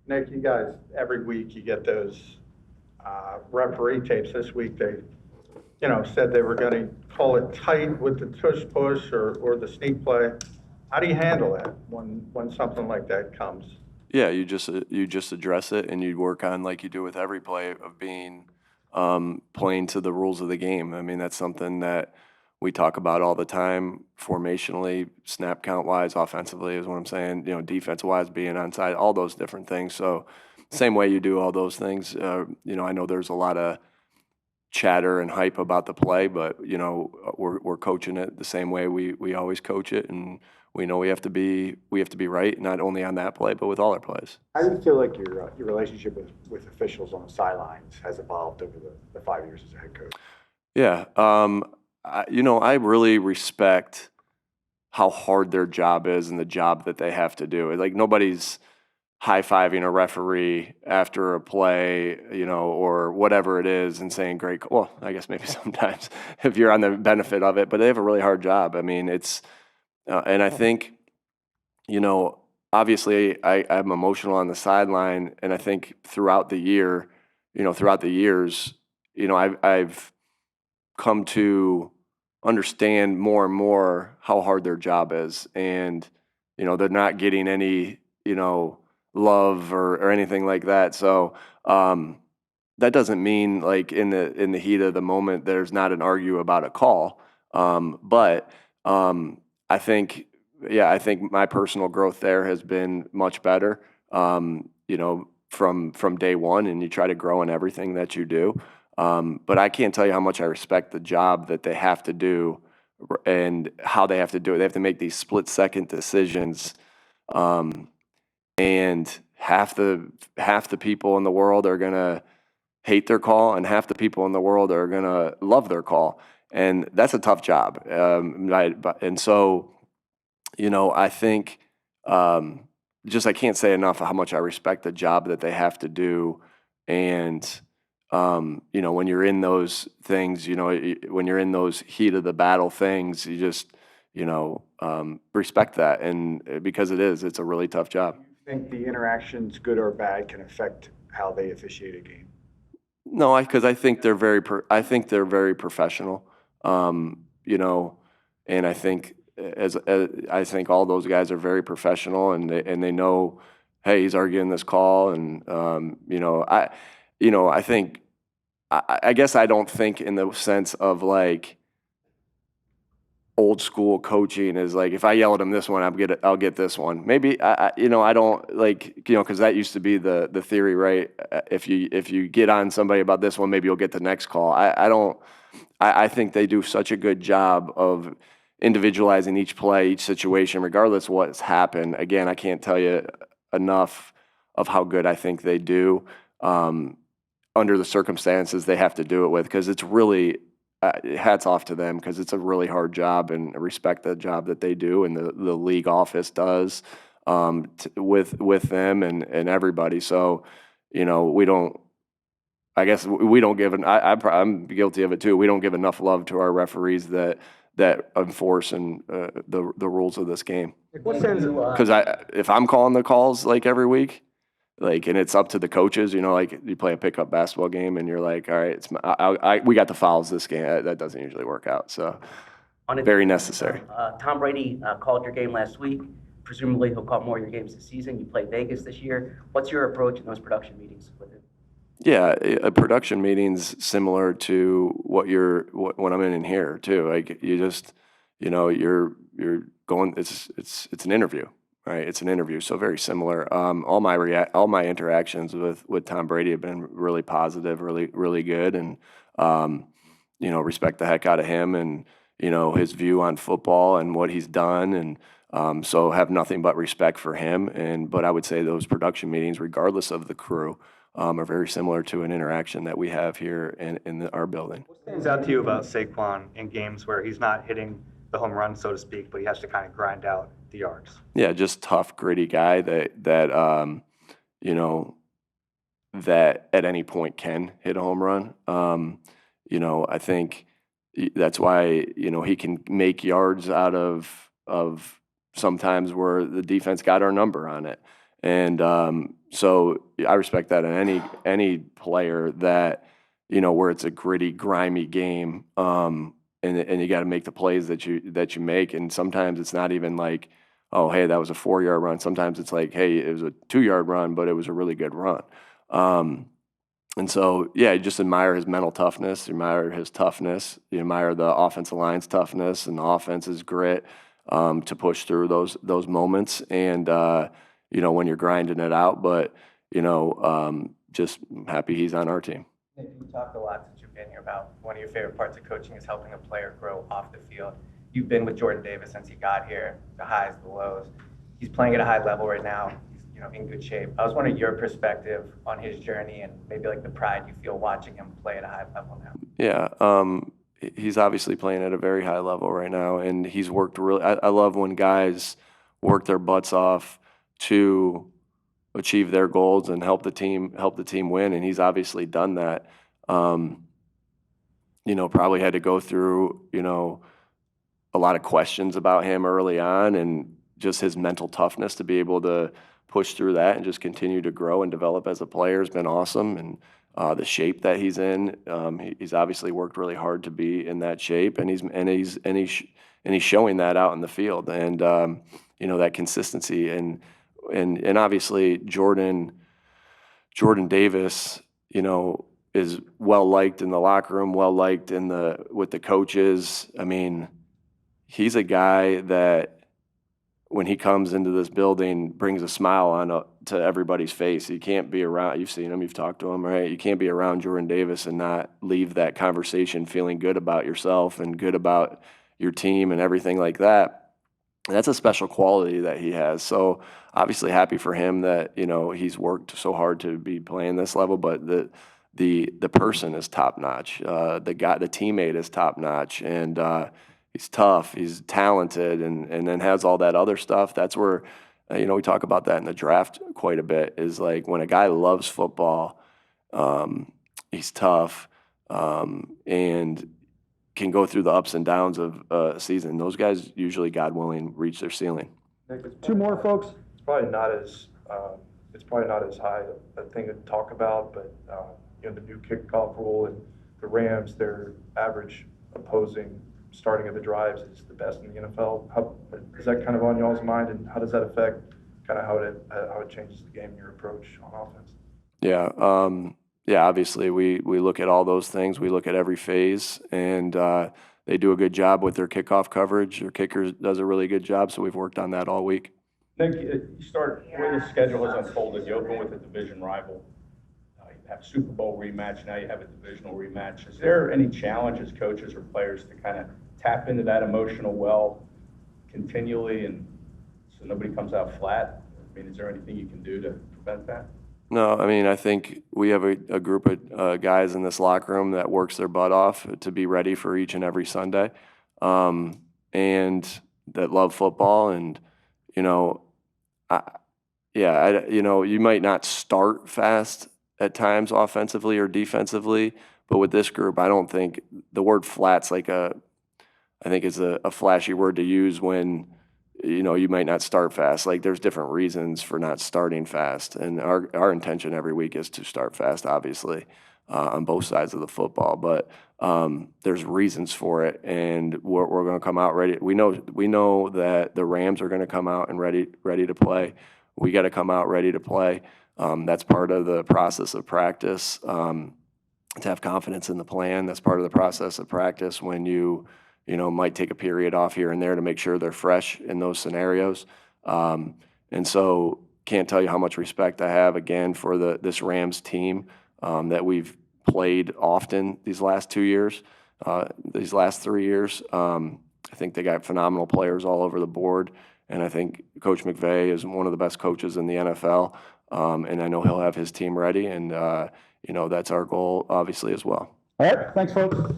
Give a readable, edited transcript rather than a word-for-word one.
Nick, you guys, every week you get those referee tapes. This week they, said they were going to call it tight with the tush push or the sneak play. How do you handle that when something like that comes? Yeah, you just address it and you work on like you do with every play of being playing to the rules of the game. I mean, that's something that we talk about all the time, formationally, snap count wise, offensively is what I'm saying. Defense wise, being onside, all those different things. So, same way you do all those things. I know there's a lot of chatter and hype about the play, but we're coaching it the same way we always coach it, and we know we have to be right not only on that play but with all our plays. How do you feel like your relationship with officials on the sidelines has evolved over the 5 years as a head coach? Yeah, I really respect how hard their job is and the job that they have to do. Like nobody's high-fiving a referee after a play, or whatever it is and saying great. Well, I guess maybe sometimes if you're on the benefit of it, but they have a really hard job. I mean, and I think, you know, obviously I'm emotional on the sideline, and I think throughout the year, throughout the years, I've come to understand more and more how hard their job is, and they're not getting any love or anything like that. So that doesn't mean like in the heat of the moment there's not an argue about a call. But I think I think my personal growth there has been much better. From day one, and you try to grow in everything that you do. But I can't tell you how much I respect the job that they have to do and how they have to do it. They have to make these split-second decisions, and half the people in the world are gonna hate their call, and half the people in the world are gonna love their call, and that's a tough job. And so, I think just I can't say enough how much I respect the job that they have to do, and when you're in those things, when you're in those heat of the battle things, you just respect that, and because it's a really tough job. Think the interactions, good or bad, can affect how they officiate a game? No, because I think I think they're very professional. And I think I think all those guys are very professional, and they know, hey, he's arguing this call, and I think I guess I don't think in the sense of like old school coaching is like if I yell at him this one, I'll get this one. Maybe I don't like because that used to be the theory, right? If you get on somebody about this one, maybe you'll get the next call. I don't. I think they do such a good job of individualizing each play, each situation, regardless of what's happened. Again, I can't tell you enough of how good I think they do under the circumstances they have to do it with, because it's really hats off to them, because it's a really hard job, and I respect the job that they do and the league office does with them and everybody. So, we don't. I guess we don't give I'm guilty of it too. We don't give enough love to our referees that enforce and the rules of this game. What sense? Because if I'm calling the calls like every week, like, and it's up to the coaches, like you play a pickup basketball game and you're like, all right, we got the fouls this game. That doesn't usually work out. So very necessary. Tom Brady called your game last week. Presumably he'll call more of your games this season. You play Vegas this year. What's your approach in those production meetings with him? Yeah, a production meeting's similar to what I'm in here too. Like you just, you're going. It's an interview, right? It's an interview, so very similar. All my interactions with Tom Brady have been really positive, really good, and respect the heck out of him and his view on football and what he's done, and so have nothing but respect for him. But I would say those production meetings, regardless of the crew, are very similar to an interaction that we have here in our building. What stands out to you about Saquon in games where he's not hitting the home run, so to speak, but he has to kind of grind out the yards? Yeah, just tough, gritty guy that at any point can hit a home run. I think that's why he can make yards out of sometimes where the defense got our number on it. And so I respect that in any player that, you know, where it's a gritty, grimy game, and you got to make the plays that you make. And sometimes it's not even like, oh, hey, that was a 4-yard run. Sometimes it's like, hey, it was a 2-yard run, but it was a really good run. And so, yeah, you just admire his mental toughness, you admire his toughness, you admire the offensive line's toughness and the offense's grit to push through those moments. And, you know, when you're grinding it out, but, you know, just happy he's on our team. Nick, you talked a lot since you've been here about one of your favorite parts of coaching is helping a player grow off the field. You've been with Jordan Davis since he got here, the highs, the lows. He's playing at a high level right now. He's, you know, in good shape. I was wondering your perspective on his journey and maybe like the pride you feel watching him play at a high level now. Yeah, he's obviously playing at a very high level right now, and he's worked really. I love when guys work their butts off to achieve their goals and help the team win, and he's obviously done that. You know, probably had to go through, you know, a lot of questions about him early on, and just his mental toughness to be able to push through that and just continue to grow and develop as a player has been awesome. And the shape that he's in, he's obviously worked really hard to be in that shape, and he's showing that out in the field, and you know, that consistency and obviously Jordan Davis, you know, is well liked in the locker room, well liked with the coaches. I mean, he's a guy that when he comes into this building brings a smile to everybody's face. You can't be around. You've seen him. You've talked to him, right? You can't be around Jordan Davis and not leave that conversation feeling good about yourself and good about your team and everything like that. And that's a special quality that he has. So obviously happy for him that, you know, he's worked so hard to be playing this level, but the person is top notch. The teammate is top notch, and he's tough, he's talented, and then has all that other stuff. That's where, you know, we talk about that in the draft quite a bit, is like when a guy loves football, he's tough, and can go through the ups and downs of a season. Those guys usually, God willing, reach their ceiling. Two more, folks. It's probably not as high a thing to talk about, but you know, the new kickoff rule and the Rams, their average opposing starting of the drives is the best in the NFL. How is that kind of on y'all's mind, and how does that affect kind of how it changes the game and your approach on offense? Yeah, obviously we look at all those things. We look at every phase, and they do a good job with their kickoff coverage. Their kicker does a really good job, so we've worked on that all week. Nick, you start where the schedule has unfolded. You open with a division rival. You have a Super Bowl rematch. Now you have a divisional rematch. Is there any challenge as coaches or players to kind of tap into that emotional well continually, and so nobody comes out flat? I mean, is there anything you can do to prevent that? No, I mean, I think we have a group of guys in this locker room that works their butt off to be ready for each and every Sunday, and that love football. And, you know, you know, you might not start fast at times offensively or defensively, but with this group, I don't think the word flat's like I think it's a flashy word to use when, you know, you might not start fast. Like, there's different reasons for not starting fast, and our intention every week is to start fast, obviously, on both sides of the football. But there's reasons for it, and we're going to come out ready. We know that the Rams are going to come out and ready to play. We got to come out ready to play. That's part of the process of practice. To have confidence in the plan, that's part of the process of practice. When you know, might take a period off here and there to make sure they're fresh in those scenarios. And so can't tell you how much respect I have, again, for this Rams team that we've played often these last 2 years, these last 3 years. I think they got phenomenal players all over the board, and I think Coach McVay is one of the best coaches in the NFL, and I know he'll have his team ready, and, you know, that's our goal, obviously, as well. All right, thanks, folks.